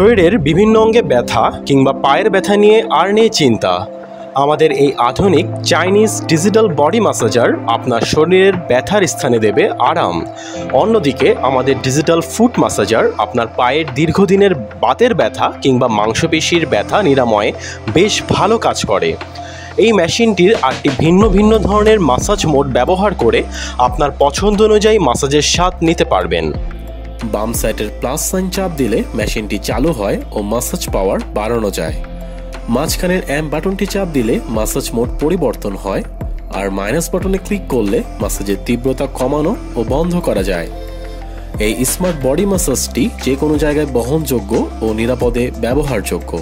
শরীরের বিভিন্ন অঙ্গে ব্যথা কিংবা পায়ের ব্যথা নিয়ে আর নেই চিন্তা। আমাদের এই আধুনিক চাইনিজ ডিজিটাল বডি ম্যাসাজার আপনার শরীরের ব্যথার স্থানে দেবে আরাম। অন্যদিকে আমাদের ডিজিটাল ফুট ম্যাসাজার আপনার পায়ের দীর্ঘদিনের বাতের ব্যথা কিংবা মাংসপেশির ব্যথা নিরাময়ে বেশ ভালো কাজ করে। এই মেশিনটির 8টি ভিন্ন ভিন্ন ধরনের ম্যাসাজ মোড ব্যবহার করে আপনার পছন্দ অনুযায়ী ম্যাসাজের স্বাদ নিতে পারবেন। বাম সাইডের প্লাস সাইন চাপ দিলে মেশিনটি চালু হয় ও ম্যাসাজ পাওয়ার বাড়ানো যায়। মাঝখানের এম বাটনটি চাপ দিলে ম্যাসাজ মোড পরিবর্তন হয়, আর মাইনাস বাটনে ক্লিক করলে ম্যাসাজের তীব্রতা কমানো ও বন্ধ করা যায়। এই স্মার্ট বডি ম্যাসাজটি যে কোনো জায়গায় বহনযোগ্য ও নিরাপদে ব্যবহারযোগ্য।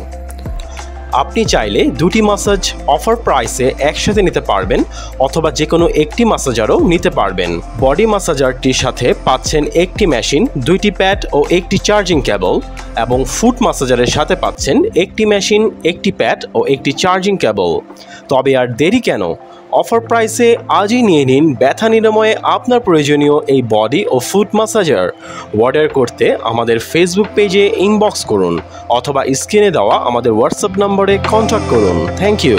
আপনি চাইলে দুটি ম্যাসাজ অফার প্রাইসে একসাথে নিতে পারবেন, অথবা যে কোনো একটি ম্যাসাজারও নিতে পারবেন। বডি ম্যাসাজারটির সাথে পাচ্ছেন একটি মেশিন, 2টি প্যাড ও একটি চার্জিং কেবল, এবং ফুট ম্যাসাজারের সাথে পাচ্ছেন একটি মেশিন, একটি প্যাড ও একটি চার্জিং কেবল। তবে আর দেরি কেন? অফার প্রাইসে আজই নিয়ে নিন ব্যথা নিরাময়ে আপনার প্রয়োজনীয় এই বডি ও ফুট ম্যাসাজার। অর্ডার করতে আমাদের ফেসবুক পেজে ইনবক্স করুন অথবা স্ক্রিনে দেওয়া আমাদের হোয়াটসঅ্যাপ নম্বরে কন্ট্যাক্ট করুন। Thank you.